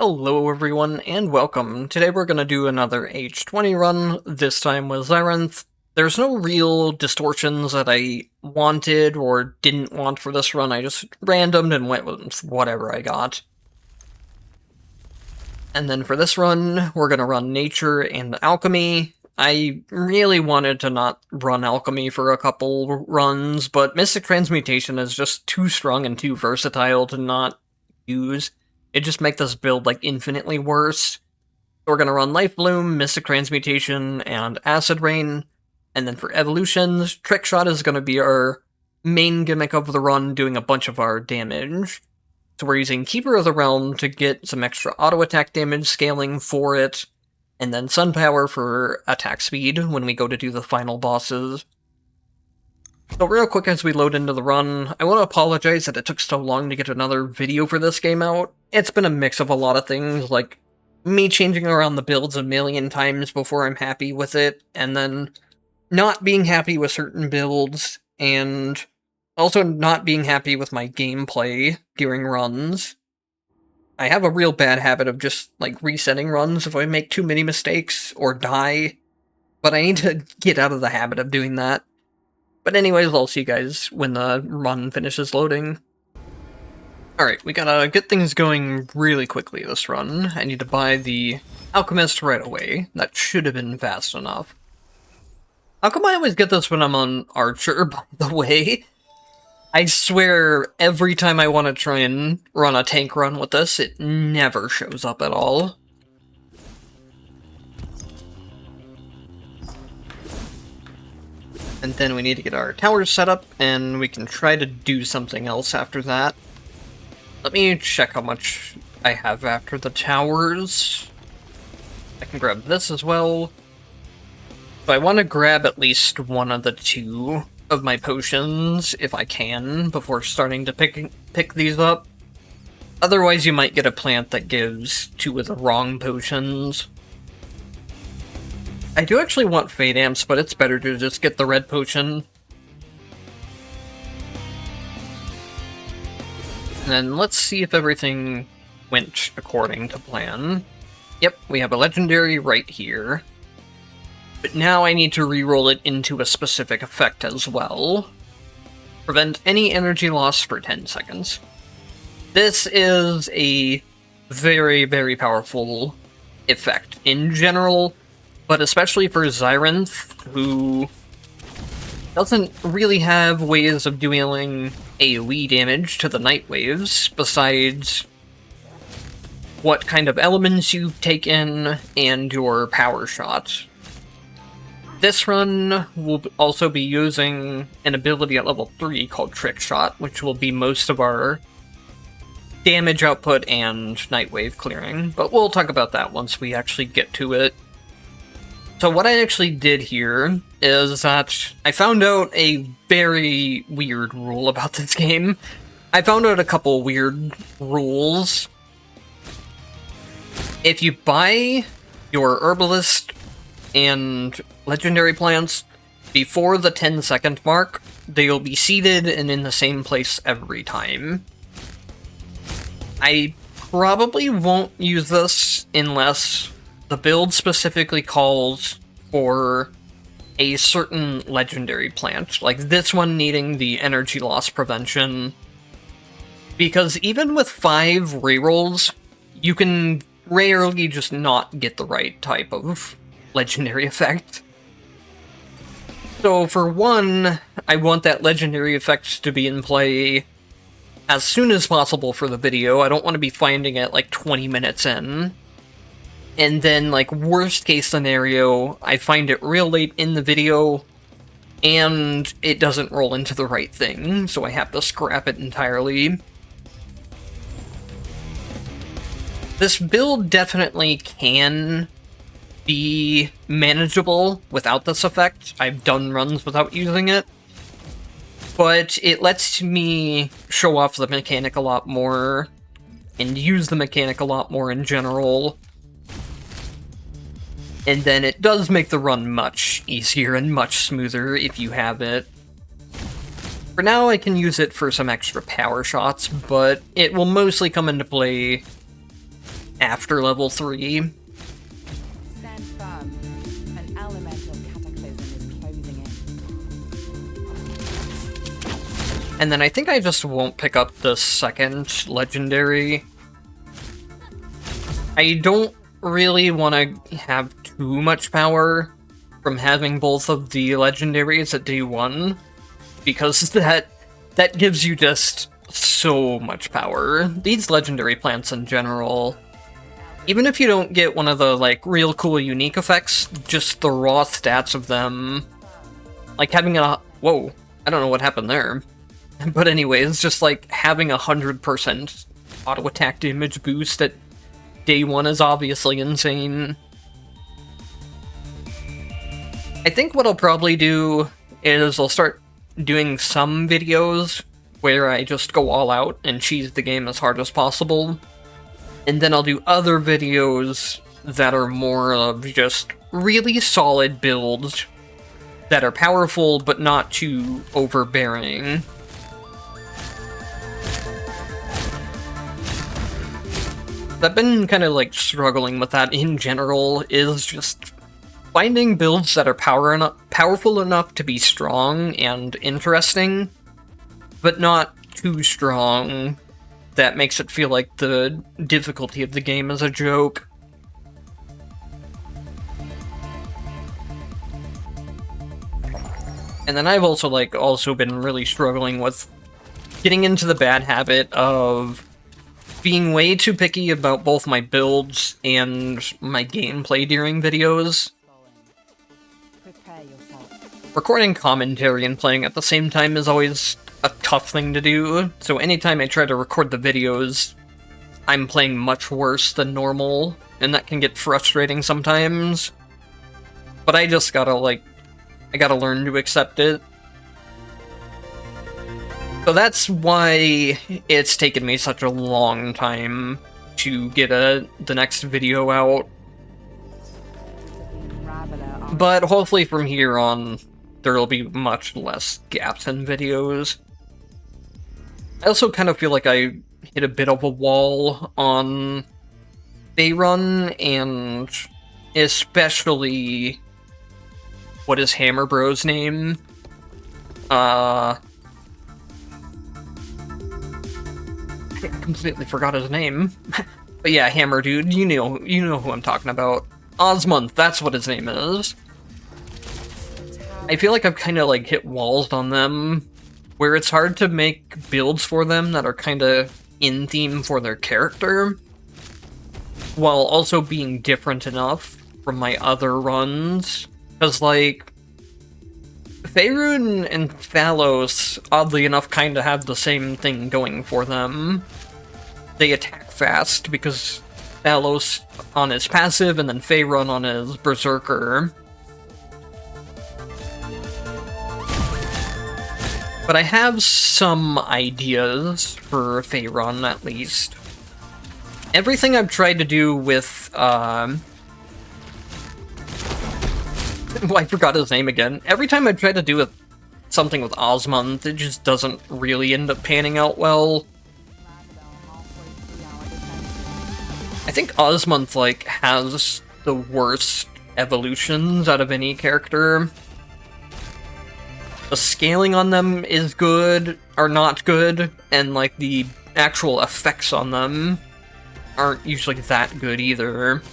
Hello everyone, and welcome. Today we're going to do another H20 run, this time with Zirenth. There's no real distortions that I wanted or didn't want for this run, I just randomed and went with whatever I got. And then for this run, we're going to run Nature and Alchemy. I really wanted to not run Alchemy for a couple runs, but Mystic Transmutation is just too strong and too versatile to not use. It just makes this build, like, infinitely worse. So we're going to run Life Bloom, Mystic Transmutation, and Acid Rain. And then for evolutions, Trickshot is going to be our main gimmick of the run, doing a bunch of our damage. So we're using Keeper of the Realm to get some extra auto-attack damage scaling for it, and then Sun Power for attack speed when we go to do the final bosses. So real quick as we load into the run, I want to apologize that it took so long to get another video for this game out. It's been a mix of a lot of things, like me changing around the builds a million times before I'm happy with it, and then not being happy with certain builds, and also not being happy with my gameplay during runs. I have a real bad habit of just, like, resetting runs if I make too many mistakes or die, but I need to get out of the habit of doing that. But anyways, I'll see you guys when the run finishes loading. Alright, we gotta get things going really quickly this run. I need to buy the Alchemist right away. That should have been fast enough. How come I always get this when I'm on Archer, by the way? I swear, every time I want to try and run a tank run with this, it never shows up at all. And then we need to get our towers set up, and we can try to do something else after that. Let me check how much I have after the towers. I can grab this as well. So I want to grab at least one of the two of my potions, if I can, before starting to pick these up. Otherwise you might get a plant that gives two of the wrong potions. I do actually want Fade Amps, but it's better to just get the red potion. And then let's see if everything went according to plan. Yep, we have a legendary right here. But now I need to reroll it into a specific effect as well. Prevent any energy loss for 10 seconds. This is a very, very powerful effect in general, but especially for Zirenth, who doesn't really have ways of dealing AoE damage to the Night Waves, besides what kind of elements you take in and your power shot. This run will also be using an ability at level 3 called Trickshot, which will be most of our damage output and Night Wave clearing, but we'll talk about that once we actually get to it. So what I actually did here is that I found out a very weird rule about this game. I found out a couple weird rules. If you buy your Herbalist and Legendary plants before the 10-second mark, they'll be seated and in the same place every time. I probably won't use this unless the build specifically calls for a certain legendary plant, like this one needing the energy loss prevention. Because even with 5 rerolls, you can rarely just not get the right type of legendary effect. So for one, I want that legendary effect to be in play as soon as possible for the video. I don't want to be finding it like 20 minutes in. And then, like, worst case scenario, I find it real late in the video, and it doesn't roll into the right thing, so I have to scrap it entirely. This build definitely can be manageable without this effect. I've done runs without using it, but it lets me show off the mechanic a lot more, and use the mechanic a lot more in general. And then it does make the run much easier and much smoother if you have it. For now, I can use it for some extra power shots, but it will mostly come into play after level 3. Stand firm. An elemental cataclysm is closing in. And then I think I just won't pick up the second legendary. I don't really want to have too much power from having both of the legendaries at day 1, because that gives you just so much power. These legendary plants in general, even if you don't get one of the, like, real cool unique effects, just the raw stats of them, like having a... Whoa, I don't know what happened there. But anyways, just like having 100% auto attack damage boost at day 1 is obviously insane. I think what I'll probably do is I'll start doing some videos where I just go all out and cheese the game as hard as possible. And then I'll do other videos that are more of just really solid builds that are powerful but not too overbearing. I've been kind of like struggling with that in general, is just finding builds that are powerful enough to be strong and interesting, but not too strong that makes it feel like the difficulty of the game is a joke. And then I've also been really struggling with getting into the bad habit of being way too picky about both my builds and my gameplay during videos. Recording commentary and playing at the same time is always a tough thing to do, so anytime I try to record the videos, I'm playing much worse than normal, and that can get frustrating sometimes. But I just gotta, I gotta learn to accept it. So that's why it's taken me such a long time to get the next video out. But hopefully from here on, there will be much less gaps in videos. I also kind of feel like I hit a bit of a wall on Faerun, and especially... what is Hammer Bro's name? I completely forgot his name. But yeah, Hammer Dude, you know who I'm talking about. Osmonth, that's what his name is. I feel like I've kind of hit walls on them, where it's hard to make builds for them that are kind of in theme for their character, while also being different enough from my other runs. Because, Faerun and Thalos, oddly enough, kind of have the same thing going for them. They attack fast, because Thalos on his passive, and then Faerun on his Berserker. But I have some ideas for Faerun, at least. Everything I've tried to do with, well, I forgot his name again. Every time I try to do something with Osmonth, it just doesn't really end up panning out well. I think Osmonth, has the worst evolutions out of any character. The scaling on them is good, or not good, and, the actual effects on them aren't usually that good either.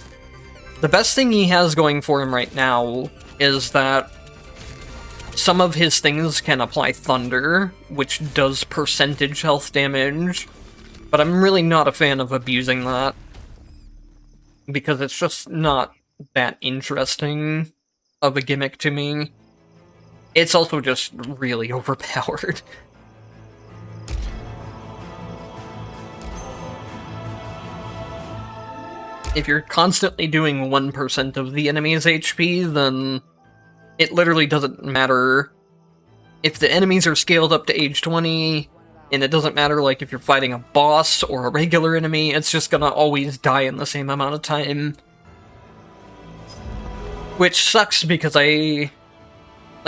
The best thing he has going for him right now is that some of his things can apply Thunder, which does percentage health damage, but I'm really not a fan of abusing that, because it's just not that interesting of a gimmick to me. It's also just really overpowered. If you're constantly doing 1% of the enemy's HP, then it literally doesn't matter if the enemies are scaled up to age 20, and it doesn't matter if you're fighting a boss or a regular enemy, it's just gonna always die in the same amount of time. Which sucks, because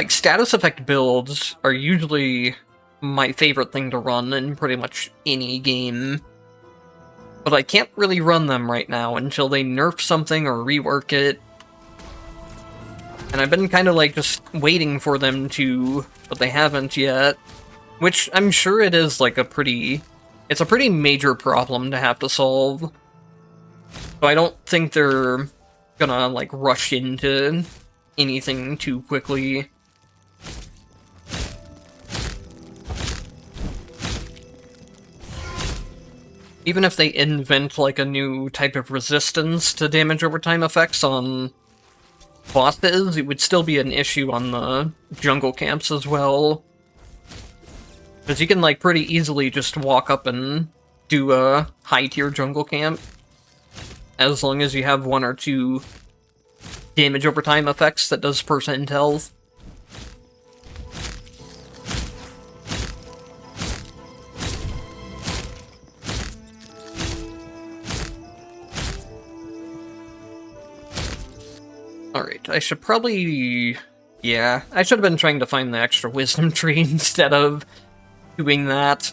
status effect builds are usually my favorite thing to run in pretty much any game. But I can't really run them right now until they nerf something or rework it. And I've been kind of like just waiting for them to, but they haven't yet. Which I'm sure it is like it's a pretty major problem to have to solve. So I don't think they're gonna like rush into anything too quickly. Even if they invent like a new type of resistance to damage over time effects on bosses, it would still be an issue on the jungle camps as well. Because you can like pretty easily just walk up and do a high tier jungle camp, as long as you have 1 or 2 damage over time effects that does percent health. Alright, I should probably... yeah, I should have been trying to find the extra wisdom tree instead of doing that.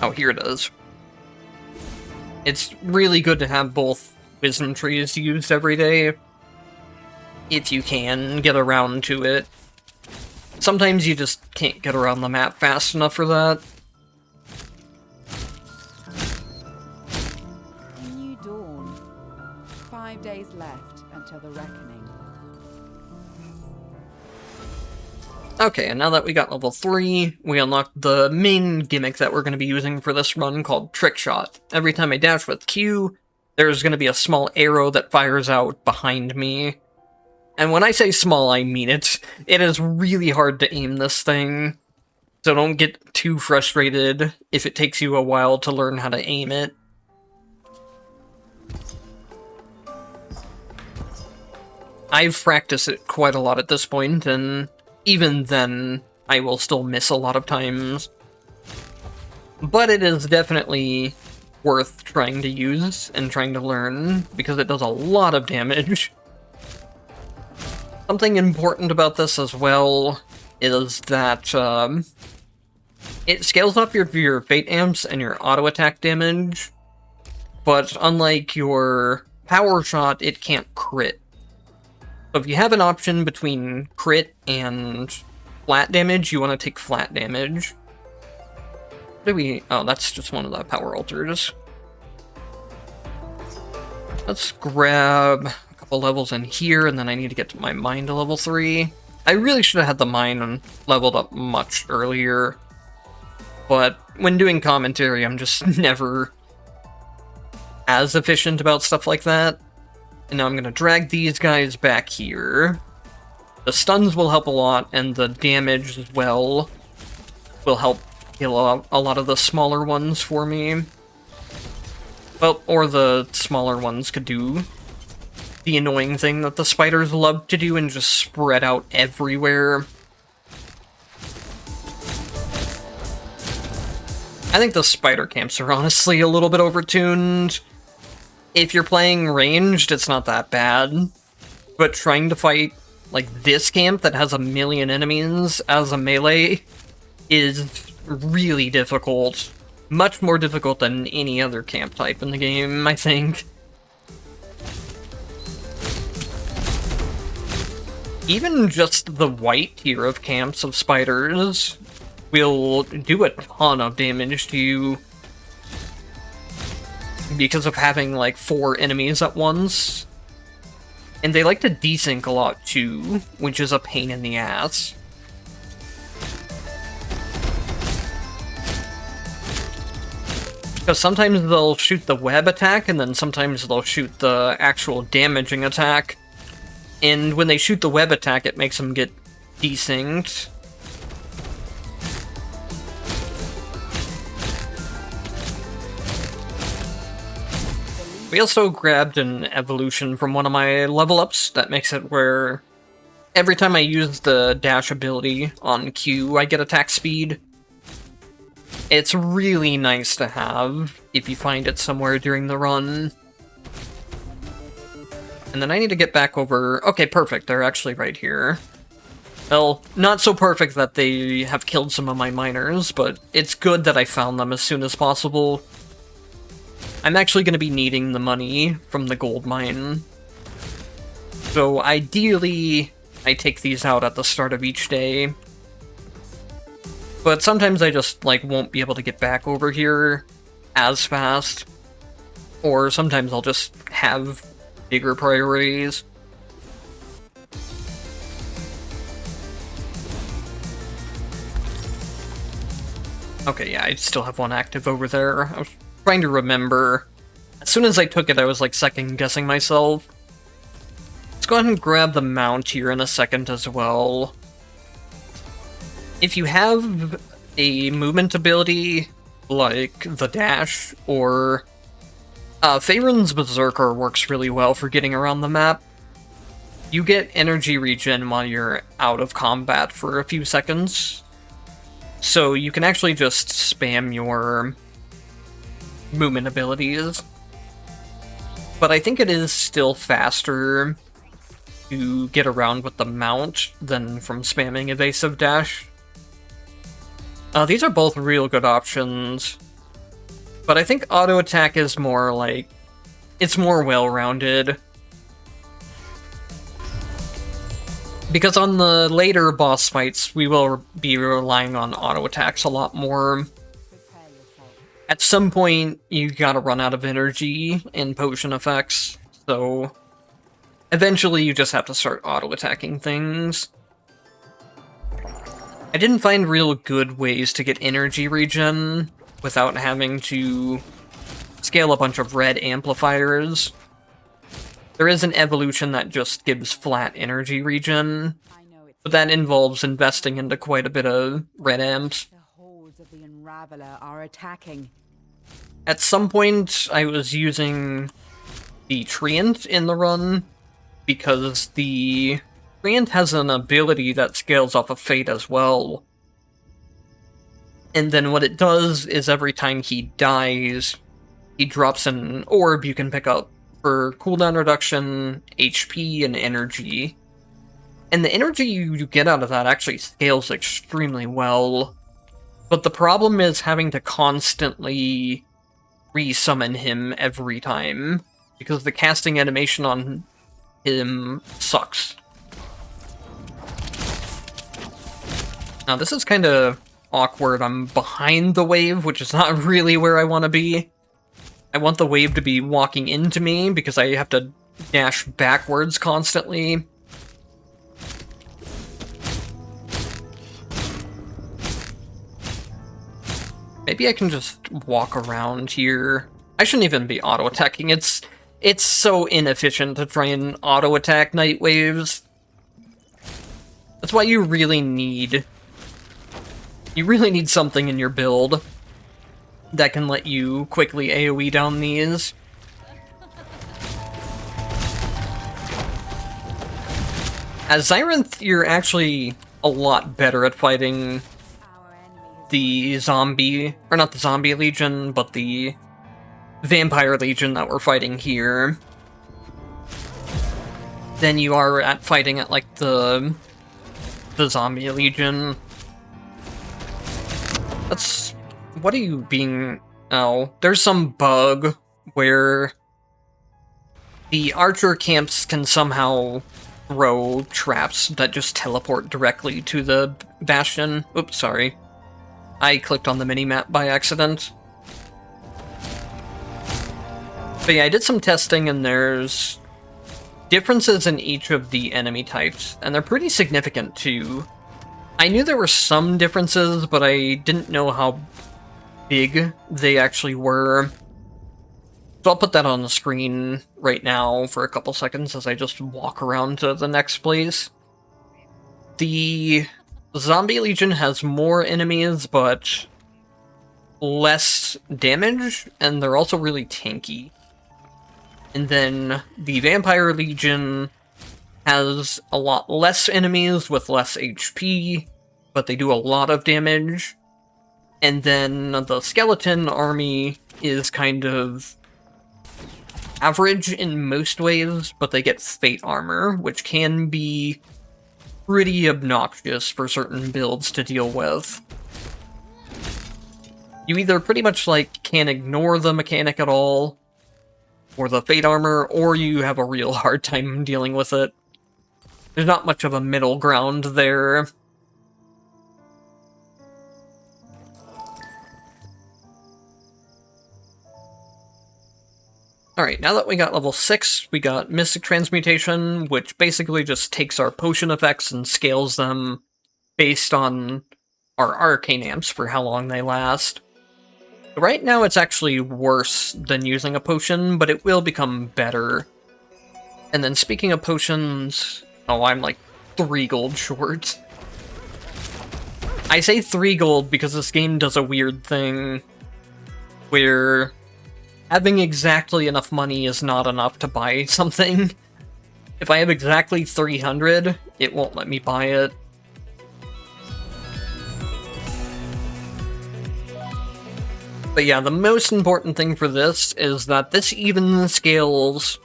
Oh, here it is. It's really good to have both wisdom trees used every day, if you can get around to it. Sometimes you just can't get around the map fast enough for that. New dawn. 5 days left until the reckoning. Okay, and now that we got level 3, we unlocked the main gimmick that we're going to be using for this run called Trickshot. Every time I dash with Q, there's going to be a small arrow that fires out behind me. And when I say small, I mean it. It is really hard to aim this thing, so don't get too frustrated if it takes you a while to learn how to aim it. I've practiced it quite a lot at this point, and even then, I will still miss a lot of times. But it is definitely worth trying to use and trying to learn, because it does a lot of damage. Something important about this as well is that it scales up your fate amps and your auto attack damage, but unlike your power shot, it can't crit. So if you have an option between crit and flat damage, you want to take flat damage. What do we... oh, that's just one of the power altars. Let's grab a couple levels in here, and then I need to get to my mine to level 3. I really should have had the mine leveled up much earlier, but when doing commentary, I'm just never as efficient about stuff like that. And now I'm going to drag these guys back here. The stuns will help a lot, and the damage as well will help kill a lot of the smaller ones for me. Well, or the smaller ones could do the annoying thing that the spiders love to do and just spread out everywhere. I think the spider camps are honestly a little bit overtuned. If you're playing ranged, it's not that bad, but trying to fight, like, this camp that has a million enemies as a melee is really difficult. Much more difficult than any other camp type in the game, I think. Even just the white tier of camps of spiders will do a ton of damage to you, because of having, like, 4 enemies at once. And they like to desync a lot, too, which is a pain in the ass. Because sometimes they'll shoot the web attack, and then sometimes they'll shoot the actual damaging attack. And when they shoot the web attack, it makes them get desynced. We also grabbed an evolution from one of my level ups that makes it where every time I use the dash ability on Q, I get attack speed. It's really nice to have if you find it somewhere during the run. And then I need to get back over... okay, perfect, they're actually right here. Well, not so perfect that they have killed some of my miners, but it's good that I found them as soon as possible. I'm actually going to be needing the money from the gold mine. So ideally, I take these out at the start of each day. But sometimes I just, like, won't be able to get back over here as fast. Or sometimes I'll just have bigger priorities. Okay, yeah, I still have one active over there. I was trying to remember. As soon as I took it, I was, like, second-guessing myself. Let's go ahead and grab the mount here in a second as well. If you have a movement ability, like the dash, or... Faerun's Berserker works really well for getting around the map. You get energy regen while you're out of combat for a few seconds. So you can actually just spam your movement abilities. But I think it is still faster to get around with the mount than from spamming evasive dash. These are both real good options. But I think auto attack is more like, it's more well-rounded. Because on the later boss fights, we will be relying on auto attacks a lot more. At some point, you gotta run out of energy in potion effects, so eventually you just have to start auto attacking things. I didn't find real good ways to get energy regen without having to scale a bunch of red amplifiers. There is an evolution that just gives flat energy regen, but that involves investing into quite a bit of red amps. The hordes of the Unraveler are attacking. At some point, I was using the Treant in the run, because the Treant has an ability that scales off of Fate as well. And then what it does is every time he dies, he drops an orb you can pick up for cooldown reduction, HP, and energy. And the energy you get out of that actually scales extremely well. But the problem is having to constantly re-summon him every time, because the casting animation on him sucks. Now this is kind of awkward. I'm behind the wave, which is not really where I want to be. I want the wave to be walking into me, because I have to dash backwards constantly. Maybe I can just walk around here. I shouldn't even be auto-attacking. It's so inefficient to try and auto-attack night waves. That's why you really need something in your build that can let you quickly AoE down these. As Zirenth, you're actually a lot better at fighting the zombie, or not the zombie legion, but the vampire legion that we're fighting here, than you are at fighting at, like, the zombie legion. That's... what are you being... oh, there's some bug where the archer camps can somehow throw traps that just teleport directly to the bastion. Oops, sorry. I clicked on the minimap by accident. But yeah, I did some testing, and there's differences in each of the enemy types, and they're pretty significant too. I knew there were some differences, but I didn't know how big they actually were. So I'll put that on the screen right now for a couple seconds as I just walk around to the next place. The Zombie Legion has more enemies, but less damage, and they're also really tanky. And then the Vampire Legion has a lot less enemies with less HP, but they do a lot of damage. And then the Skeleton Army is kind of average in most ways, but they get Fate Armor, which can be pretty obnoxious for certain builds to deal with. You either pretty much, like, can't ignore the mechanic at all, or the Fate Armor, or you have a real hard time dealing with it. There's not much of a middle ground there. Alright, now that we got level 6, we got Mystic Transmutation, which basically just takes our potion effects and scales them based on our arcane amps for how long they last. Right now it's actually worse than using a potion, but it will become better. And then speaking of potions... Oh, I'm like 3 gold short. I say 3 gold because this game does a weird thing where having exactly enough money is not enough to buy something. If I have exactly 300, it won't let me buy it. But yeah, the most important thing for this is that this even scales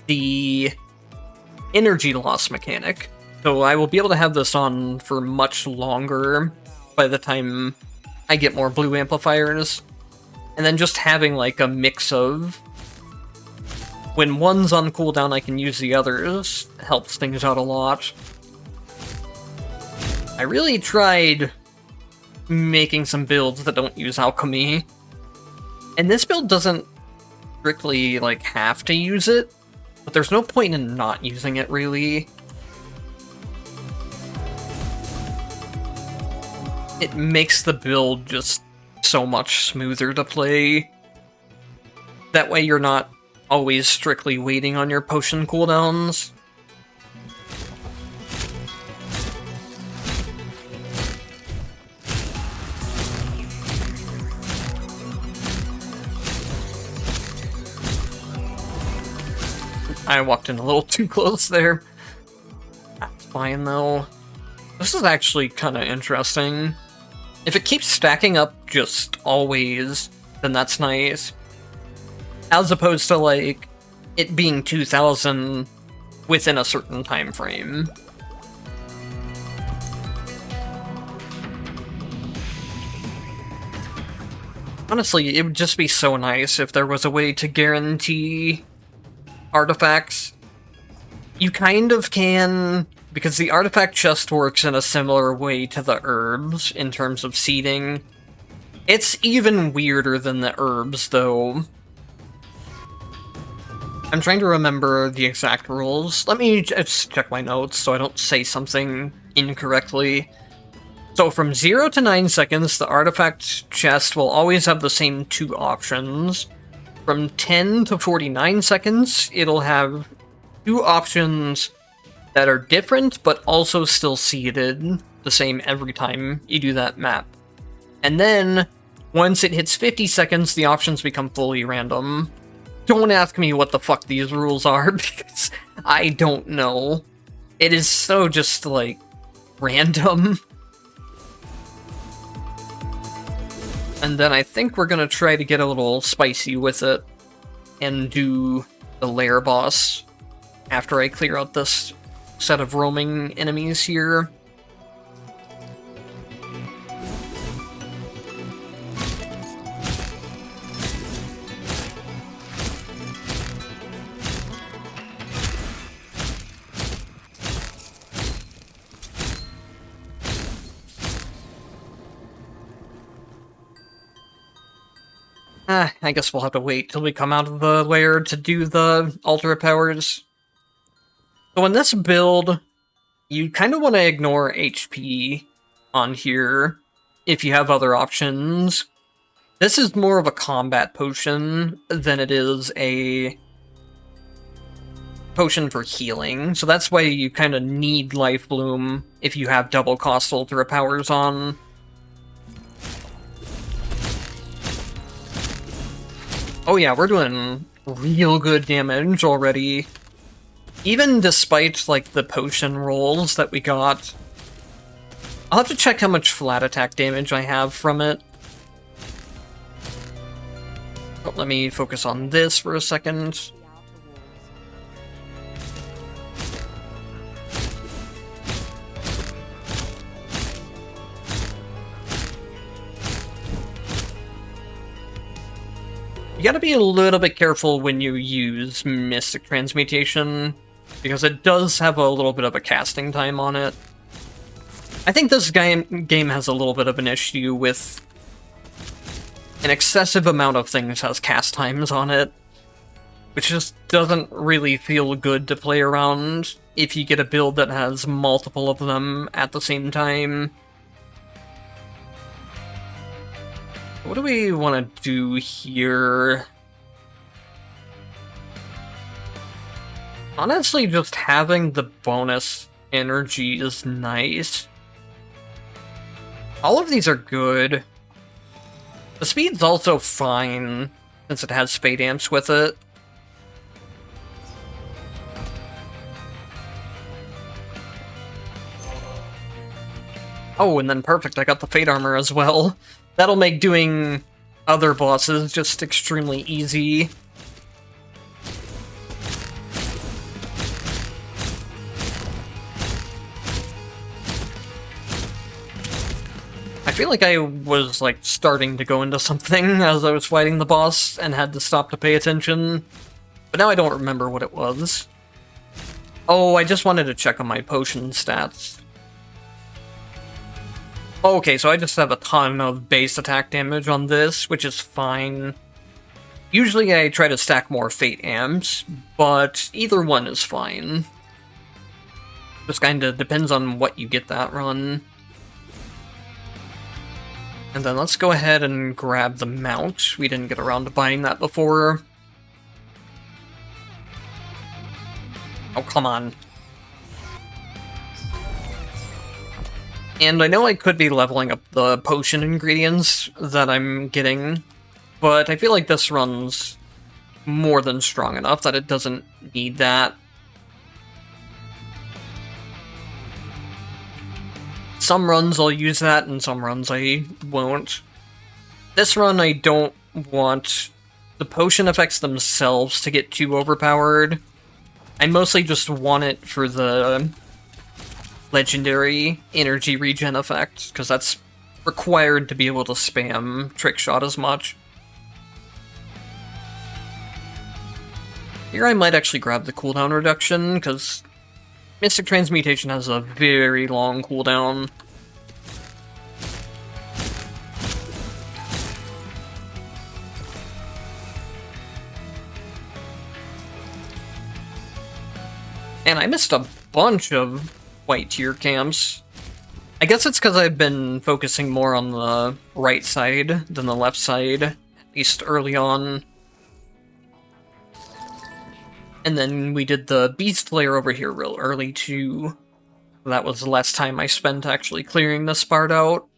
the energy loss mechanic. So I will be able to have this on for much longer by the time I get more blue amplifiers. And then just having like a mix of when one's on cooldown I can use the others helps things out a lot. I really tried making some builds that don't use alchemy. And this build doesn't strictly like have to use it, but there's no point in not using it really. It makes the build just so much smoother to play. That way you're not always strictly waiting on your potion cooldowns. I walked in a little too close there. That's fine though. This is actually kind of interesting. If it keeps stacking up just always, then that's nice. As opposed to, like, it being 2,000 within a certain time frame. Honestly, it would just be so nice if there was a way to guarantee artifacts. You kind of can, because the artifact chest works in a similar way to the herbs in terms of seeding. It's even weirder than the herbs, though. I'm trying to remember the exact rules. Let me just check my notes so I don't say something incorrectly. So from 0 to 9 seconds, the artifact chest will always have the same 2 options. From 10 to 49 seconds, it'll have 2 options that are different, but also still seeded the same every time you do that map. And then, once it hits 50 seconds, the options become fully random. Don't ask me what the fuck these rules are, because I don't know. It is so just, like, random. And then I think we're gonna try to get a little spicy with it and do the lair boss after I clear out this set of roaming enemies here. I guess we'll have to wait till we come out of the lair to do the ultra powers. So in this build, you kind of want to ignore HP on here if you have other options. This is more of a combat potion than it is a potion for healing, so that's why you kind of need Life Bloom if you have double cost ultra powers on. Oh yeah, we're doing real good damage already. Even despite, like, the potion rolls that we got. I'll have to check how much flat attack damage I have from it. But let me focus on this for a second. You gotta be a little bit careful when you use Mystic Transmutation, because it does have a little bit of a casting time on it. I think this game has a little bit of an issue with an excessive amount of things has cast times on it, which just doesn't really feel good to play around if you get a build that has multiple of them at the same time. What do we want to do here? Honestly, just having the bonus energy is nice. All of these are good. The speed's also fine, since it has Fate Amps with it. Oh, and then perfect, I got the Fate Armor as well. That'll make doing other bosses just extremely easy. I feel like I was, like, starting to go into something as I was fighting the boss and had to stop to pay attention, but now I don't remember what it was. Oh, I just wanted to check on my potion stats. Okay, so I just have a ton of base attack damage on this, which is fine. Usually I try to stack more Fate Amps, but either one is fine. Just kinda depends on what you get that run. And then let's go ahead and grab the mount. We didn't get around to buying that before. Oh, come on. And I know I could be leveling up the potion ingredients that I'm getting, but I feel like this run's more than strong enough that it doesn't need that. Some runs I'll use that, and some runs I won't. This run I don't want the potion effects themselves to get too overpowered. I mostly just want it for the legendary energy regen effect, because that's required to be able to spam Trickshot as much. Here I might actually grab the cooldown reduction, because Mystic Transmutation has a very long cooldown. And I missed a bunch of white tier camps. I guess it's because I've been focusing more on the right side than the left side, at least early on. And then we did the Beast Lair over here real early too. That was less time I spent actually clearing this part out.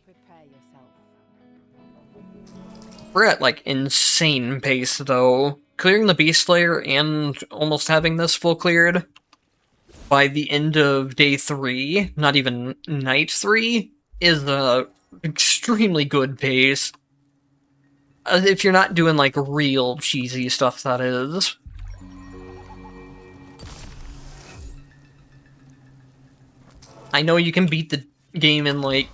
We're at like insane pace though. Clearing the Beast Lair and almost having this full cleared by the end of day 3, not even night 3, is a extremely good pace. If you're not doing like real cheesy stuff, that is. I know you can beat the game in like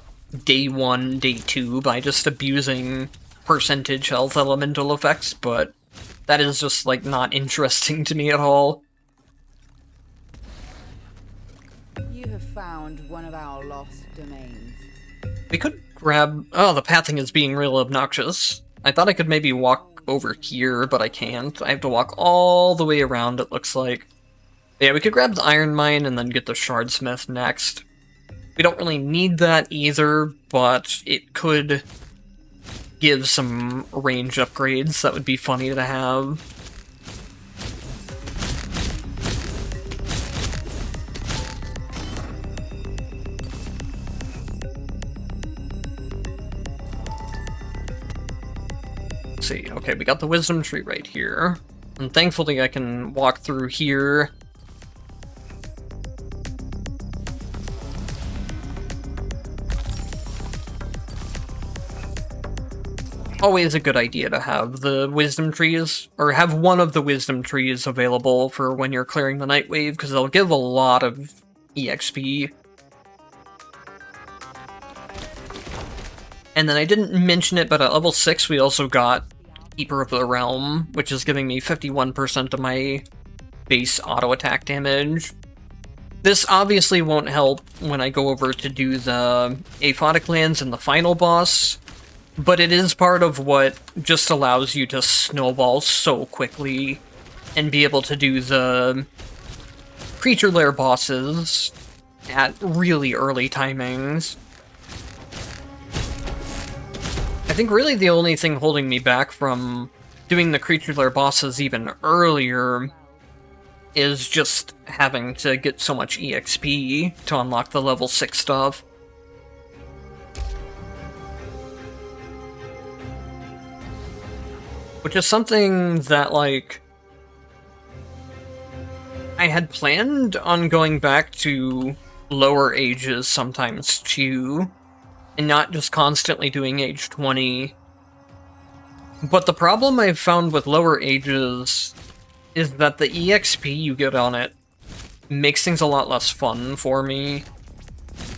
day 1, day 2 by just abusing percentage health elemental effects, but that is just like not interesting to me at all. You have found one of our lost domains. We could grab... Oh, the pathing is being real obnoxious. I thought I could maybe walk over here, but I can't. I have to walk all the way around, it looks like. Yeah, we could grab the Iron Mine and then get the Shardsmith next. We don't really need that either, but it could give some range upgrades that would be funny to have. Let's see, okay, we got the Wisdom Tree right here. And thankfully I can walk through here. Always a good idea to have the wisdom trees, or have one of the wisdom trees available for when you're clearing the Night Wave, because they'll give a lot of EXP. And then I didn't mention it, but at level 6 we also got Keeper of the Realm, which is giving me 51% of my base auto attack damage. This obviously won't help when I go over to do the Aphotic Lands and the final boss, but it is part of what just allows you to snowball so quickly and be able to do the creature lair bosses at really early timings. I think really the only thing holding me back from doing the creature lair bosses even earlier is just having to get so much EXP to unlock the level 6 stuff. Which is something that, like, I had planned on going back to lower ages sometimes too, and not just constantly doing age 20. But the problem I've found with lower ages is that the EXP you get on it makes things a lot less fun for me.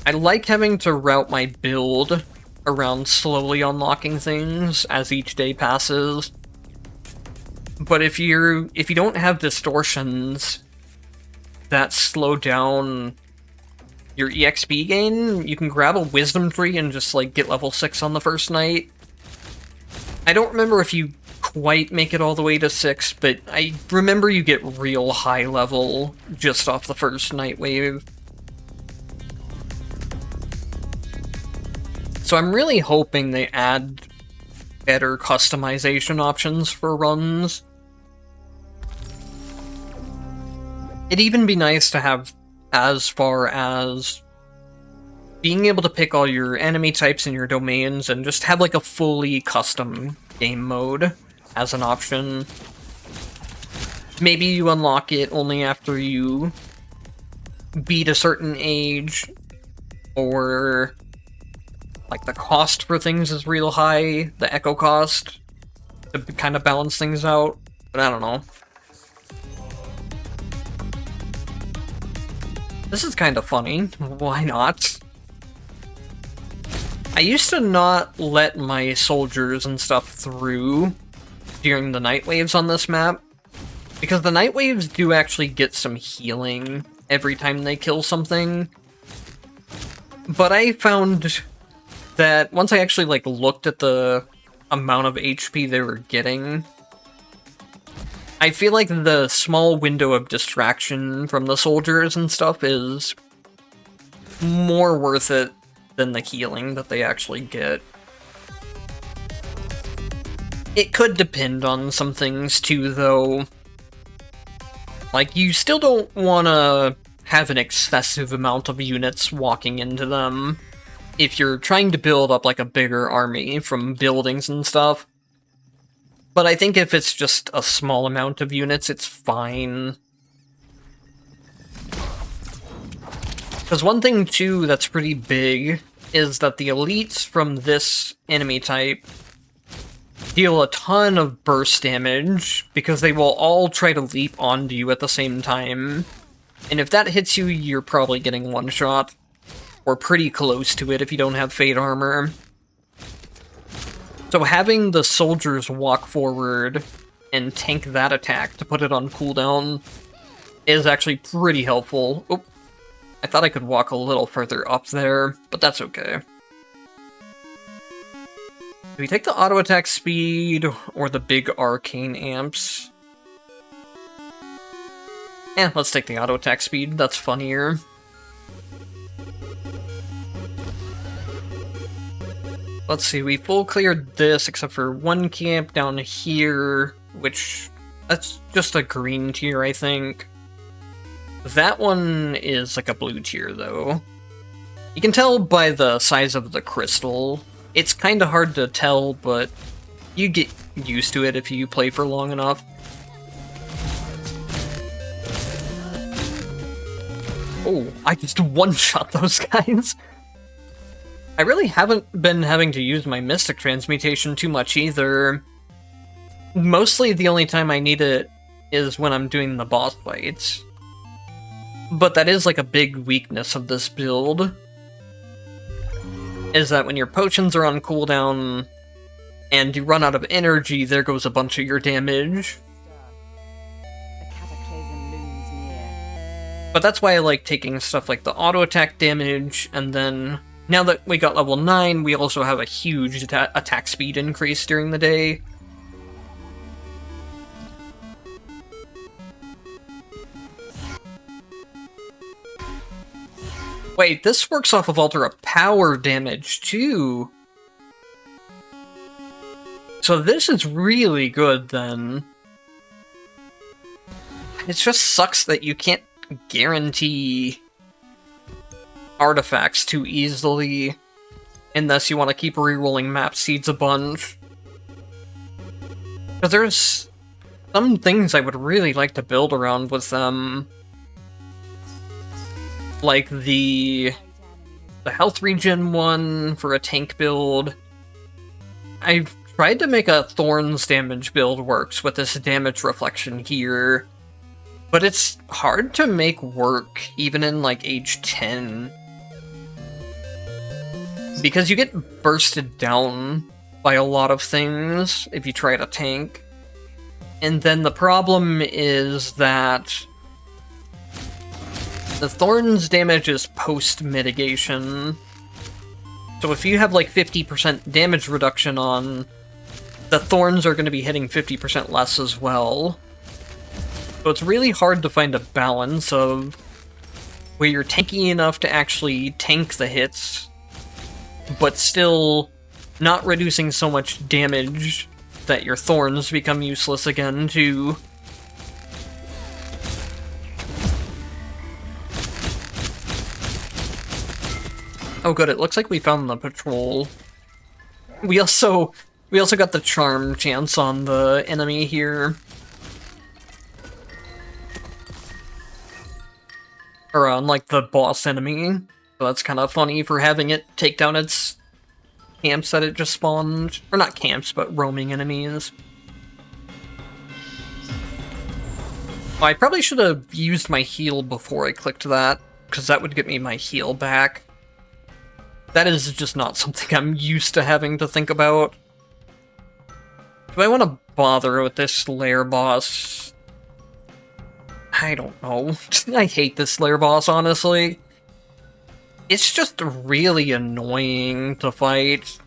I like having to route my build around slowly unlocking things as each day passes. But if you don't have distortions that slow down your EXP gain, you can grab a wisdom tree and just like get level 6 on the first night. I don't remember if you quite make it all the way to 6, but I remember you get real high level just off the first night wave. So I'm really hoping they add better customization options for runs. It'd even be nice to have as far as being able to pick all your enemy types and your domains and just have like a fully custom game mode as an option. Maybe you unlock it only after you beat a certain age, or like the cost for things is real high, the echo cost, to kind of balance things out, but I don't know. This is kind of funny. Why not? I used to not let my soldiers and stuff through during the night waves on this map, because the night waves do actually get some healing every time they kill something. But I found that once I actually like looked at the amount of HP they were getting, I feel like the small window of distraction from the soldiers and stuff is more worth it than the healing that they actually get. It could depend on some things too, though. Like, you still don't want to have an excessive amount of units walking into them if you're trying to build up like a bigger army from buildings and stuff. But I think if it's just a small amount of units, it's fine. Because one thing, too, that's pretty big is that the elites from this enemy type deal a ton of burst damage, because they will all try to leap onto you at the same time. And if that hits you, you're probably getting one shot, or pretty close to it if you don't have Fate Armor. So having the soldiers walk forward and tank that attack to put it on cooldown is actually pretty helpful. Oh, I thought I could walk a little further up there, but that's okay. Do we take the auto attack speed or the big arcane amps? Let's take the auto attack speed, that's funnier. Let's see, we full cleared this except for one camp down here, which, that's just a green tier, I think. That one is like a blue tier, though. You can tell by the size of the crystal. It's kind of hard to tell, but you get used to it if you play for long enough. Oh, I just one-shot those guys. I really haven't been having to use my Mystic Transmutation too much either. Mostly the only time I need it is when I'm doing the boss fights. But that is like a big weakness of this build, is that when your potions are on cooldown and you run out of energy, there goes a bunch of your damage. A cataclysm looms near. But that's why I like taking stuff like the auto attack damage, and then now that we got level 9, we also have a huge attack speed increase during the day. Wait, this works off of Ultra Power damage, too. So this is really good, then. It just sucks that you can't guarantee artifacts too easily, unless you want to keep rerolling map seeds a bunch. Because there's some things I would really like to build around with them. Like the health regen one for a tank build. I've tried to make a Thorns damage build works with this damage reflection here, but it's hard to make work even in like age 10. Because you get bursted down by a lot of things if you try to tank. And then the problem is that the Thorns damage is post-mitigation. So if you have like 50% damage reduction on, the Thorns are going to be hitting 50% less as well. So it's really hard to find a balance of where you're tanky enough to actually tank the hits, but still not reducing so much damage that your Thorns become useless again, too. Oh good, it looks like we found the patrol. We also got the charm chance on the enemy here. Or on, like, the boss enemy. So that's kind of funny for having it take down its camps that it just spawned. Or not camps, but roaming enemies. Oh, I probably should have used my heal before I clicked that, because that would get me my heal back. That is just not something I'm used to having to think about. Do I want to bother with this lair boss? I don't know. I hate this lair boss, honestly. It's just really annoying to fight.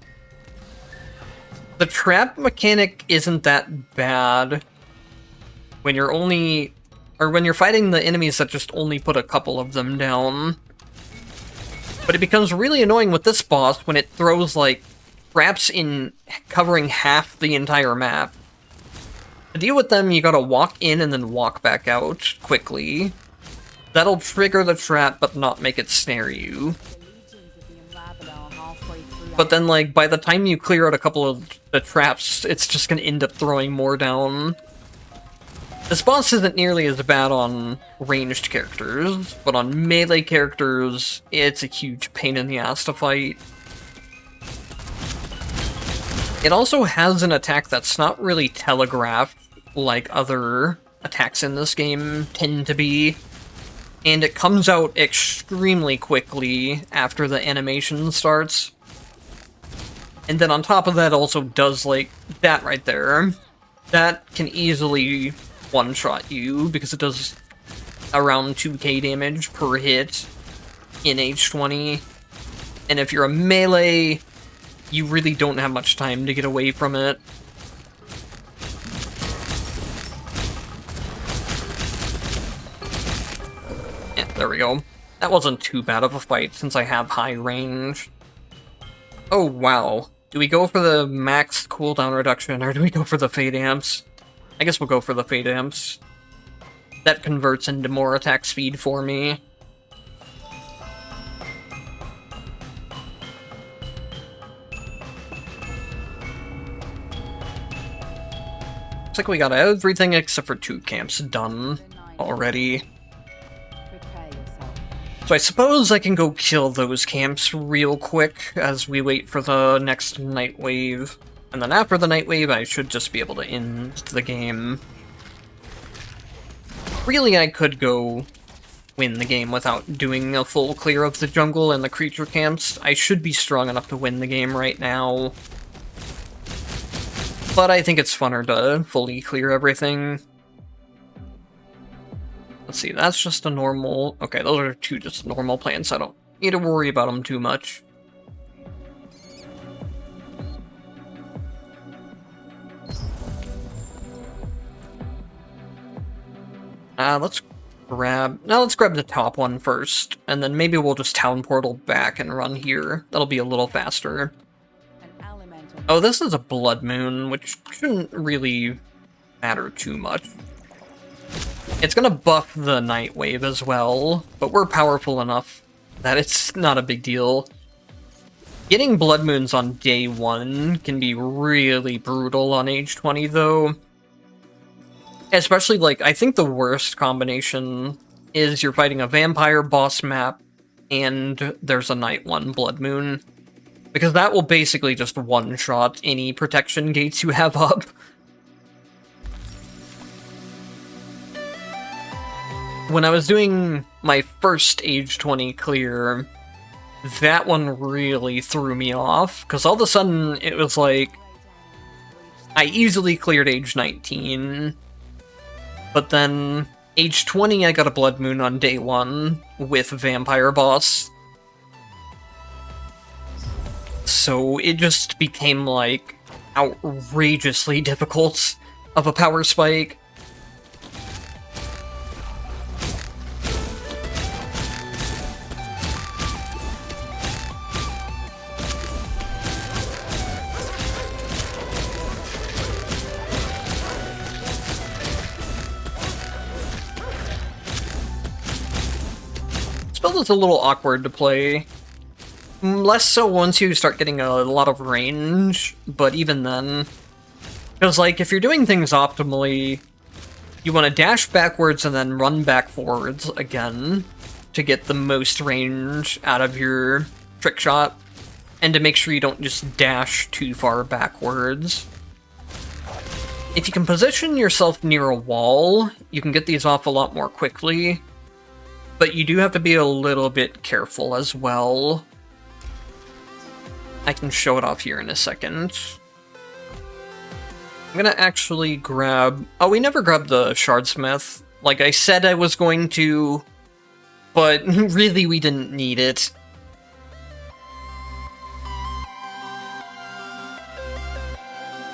The trap mechanic isn't that bad when you're when you're fighting the enemies that just only put a couple of them down. But it becomes really annoying with this boss when it throws, like, traps in covering half the entire map. To deal with them, you gotta walk in and then walk back out quickly. That'll trigger the trap, but not make it snare you. But then, like, by the time you clear out a couple of the traps, it's just gonna end up throwing more down. This boss isn't nearly as bad on ranged characters, but on melee characters, it's a huge pain in the ass to fight. It also has an attack that's not really telegraphed like other attacks in this game tend to be, and it comes out extremely quickly after the animation starts. And then on top of that also does, like, that right there. That can easily one-shot you, because it does around 2k damage per hit in H20. And if you're a melee, you really don't have much time to get away from it. Yeah, there we go. That wasn't too bad of a fight, since I have high range. Oh, wow. Do we go for the max cooldown reduction, or do we go for the Fade Amps? I guess we'll go for the Fade Amps. That converts into more attack speed for me. Looks like we got everything except for 2 camps done already. So I suppose I can go kill those camps real quick as we wait for the next night wave. And then after the night wave, I should just be able to end the game. Really, I could go win the game without doing a full clear of the jungle and the creature camps. I should be strong enough to win the game right now. But I think it's funner to fully clear everything. Let's see, that's just a normal... Okay, those are two just normal plants. I don't need to worry about them too much. Let's grab the top one first, and then maybe we'll just town portal back and run here. That'll be a little faster. Oh, this is a blood moon, which shouldn't really matter too much. It's gonna buff the night wave as well, but we're powerful enough that it's not a big deal. Getting blood moons on day 1 can be really brutal on age 20 though. Especially, like, I think the worst combination is you're fighting a vampire boss map and there's a night 1 blood moon. Because that will basically just one-shot any protection gates you have up. When I was doing my first age 20 clear, that one really threw me off, because all of a sudden it was like, I easily cleared age 19, but then age 20 I got a blood moon on day 1 with vampire boss. So it just became like outrageously difficult of a power spike. Spell is a little awkward to play. Less so once you start getting a lot of range, but even then. Because, like, if you're doing things optimally, you want to dash backwards and then run back forwards again to get the most range out of your trick shot, and to make sure you don't just dash too far backwards. If you can position yourself near a wall, you can get these off a lot more quickly, but you do have to be a little bit careful as well. I can show it off here in a second. I'm gonna actually grab... Oh, we never grabbed the Shardsmith. Like I said I was going to, but really we didn't need it.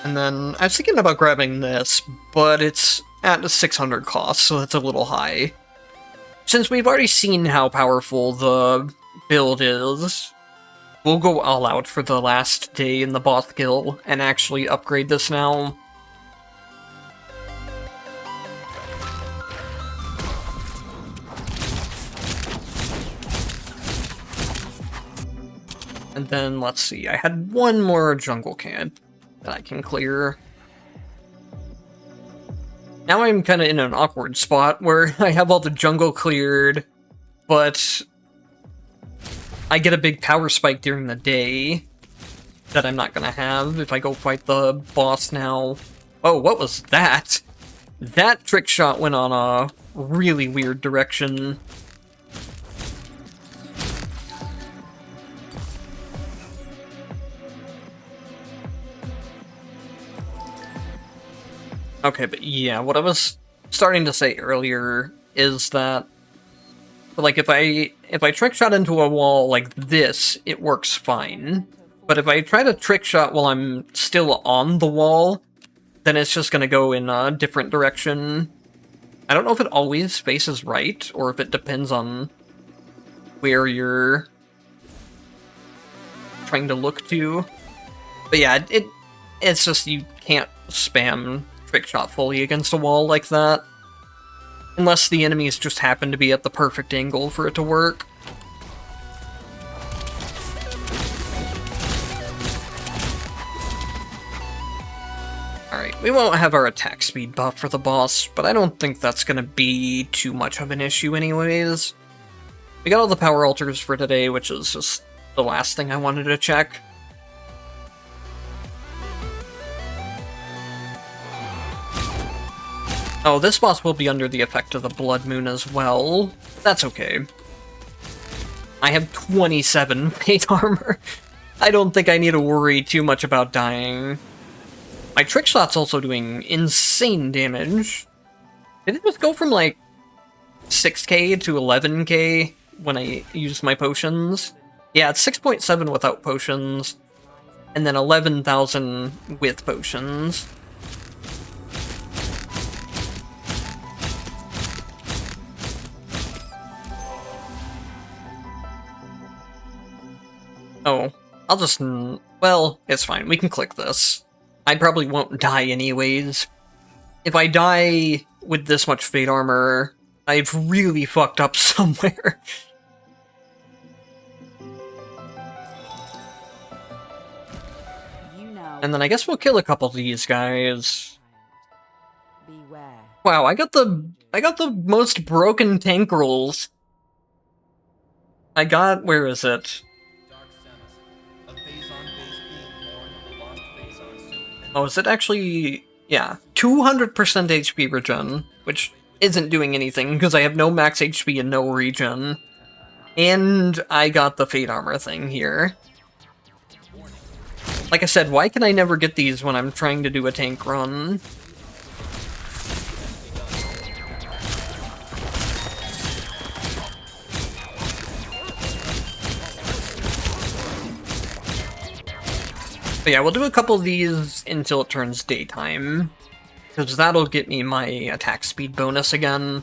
And then I was thinking about grabbing this, but it's at a 600 cost, so that's a little high. Since we've already seen how powerful the build is, we'll go all out for the last day in the boss guild and actually upgrade this now. And then, let's see, I had one more jungle camp that I can clear. Now I'm kind of in an awkward spot where I have all the jungle cleared, but I get a big power spike during the day that I'm not gonna have if I go fight the boss now. Oh, what was that? That trick shot went on a really weird direction. Okay, but yeah, what I was starting to say earlier is that, like, if I trick shot into a wall like this, it works fine. But if I try to trick shot while I'm still on the wall, then it's just gonna go in a different direction. I don't know if it always faces right, or if it depends on where you're trying to look to. But yeah, it's just you can't spam trick shot fully against a wall like that, unless the enemies just happen to be at the perfect angle for it to work. Alright, we won't have our attack speed buff for the boss, but I don't think that's gonna be too much of an issue anyways. We got all the power altars for today, which is just the last thing I wanted to check. Oh, this boss will be under the effect of the Blood Moon as well. That's okay. I have 27 fate armor. I don't think I need to worry too much about dying. My Trickshot's also doing insane damage. Did it just go from like 6k to 11k when I used my potions? Yeah, it's 6.7 without potions, and then 11,000 with potions. Oh, I'll just... well, it's fine. We can click this. I probably won't die anyways. If I die with this much Fate Armor, I've really fucked up somewhere. And then I guess we'll kill a couple of these guys. Beware. Wow, I got the most broken tank rolls. I got... where is it? Oh, is it actually... yeah, 200% HP regen, which isn't doing anything because I have no max HP and no regen. And I got the Fate Armor thing here. Like I said, why can I never get these when I'm trying to do a tank run? But yeah, we'll do a couple of these until it turns daytime, because that'll get me my attack speed bonus again.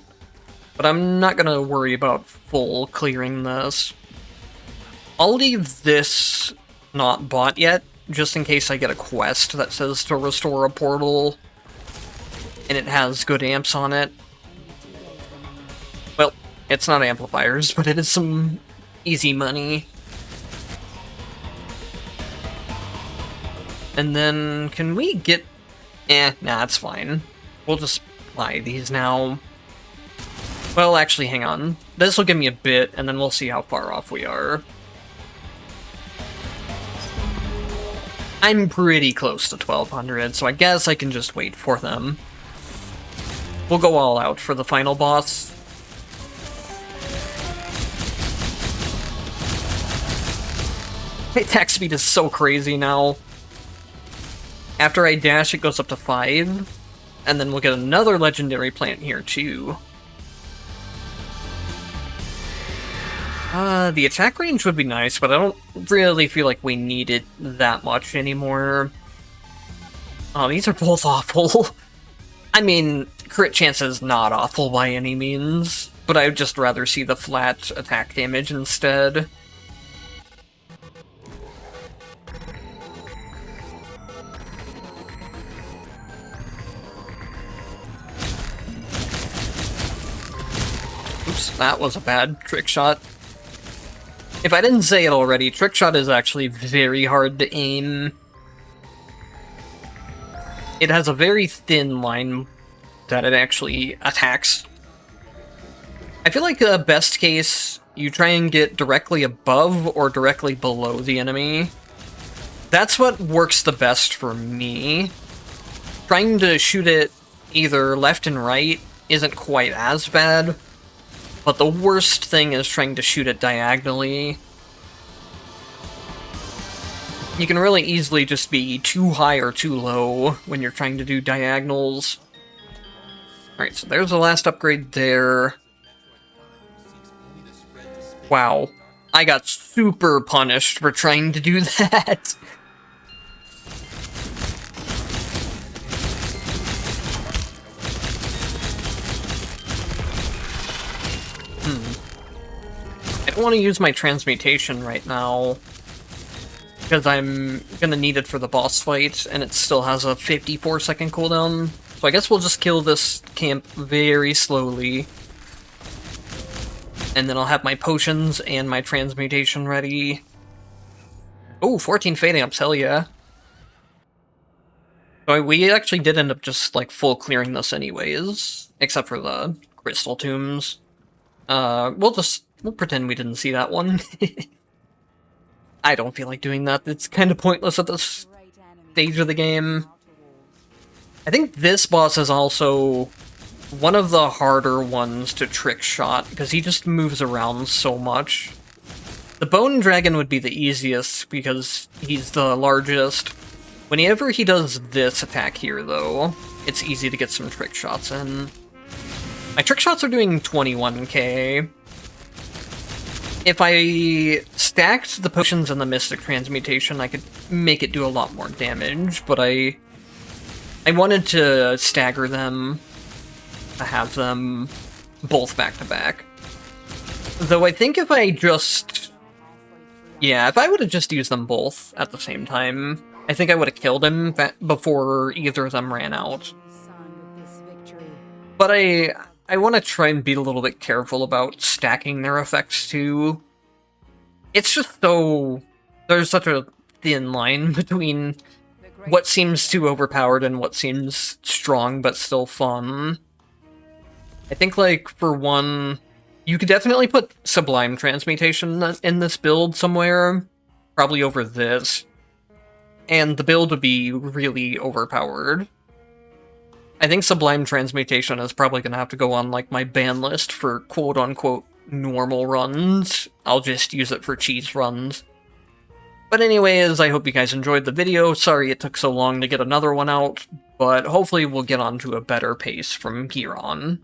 But I'm not gonna worry about full clearing this. I'll leave this not bought yet, just in case I get a quest that says to restore a portal, and it has good amps on it. Well, it's not amplifiers, but it is some easy money. And then, can we get... nah, it's fine. We'll just buy these now. Well, actually, hang on. This will give me a bit, and then we'll see how far off we are. I'm pretty close to 1200, so I guess I can just wait for them. We'll go all out for the final boss. My attack speed is so crazy now. After I dash, it goes up to 5, and then we'll get another legendary plant here, too. The attack range would be nice, but I don't really feel like we need it that much anymore. Oh, these are both awful. I mean, crit chance is not awful by any means, but I would just rather see the flat attack damage instead. Oops, that was a bad trick shot. If I didn't say it already, Trickshot is actually very hard to aim. It has a very thin line that it actually attacks. I feel like best case, you try and get directly above or directly below the enemy. That's what works the best for me. Trying to shoot it either left and right isn't quite as bad. But the worst thing is trying to shoot it diagonally. You can really easily just be too high or too low when you're trying to do diagonals. Alright, so there's the last upgrade there. Wow. I got super punished for trying to do that. I don't want to use my transmutation right now, because I'm gonna need it for the boss fight, and it still has a 54-second cooldown. So I guess we'll just kill this camp very slowly. And then I'll have my potions and my transmutation ready. Oh, 14 Fate Amps, hell yeah. So we actually did end up just, like, full clearing this anyways, except for the crystal tombs. We'll pretend we didn't see that one. I don't feel like doing that. It's kind of pointless at this stage of the game. I think this boss is also one of the harder ones to trick shot, because he just moves around so much. The Bone Dragon would be the easiest, because he's the largest, Whenever he does this attack here, though, it's easy to get some trick shots in. My trick shots are doing 21k. If I stacked the potions and the Mystic Transmutation, I could make it do a lot more damage, but I wanted to stagger them, to have them both back-to-back. Though I think if I just... yeah, if I would have just used them both at the same time, I think I would have killed him before either of them ran out. But I want to try and be a little bit careful about stacking their effects too. It's just so... there's such a thin line between what seems too overpowered and what seems strong but still fun. I think, like, for one, you could definitely put Sublime Transmutation in this build somewhere, probably over this, and the build would be really overpowered. I think Sublime Transmutation is probably going to have to go on, like, my ban list for quote-unquote normal runs. I'll just use it for cheese runs. But anyways, I hope you guys enjoyed the video. Sorry it took so long to get another one out, but hopefully we'll get onto a better pace from here on.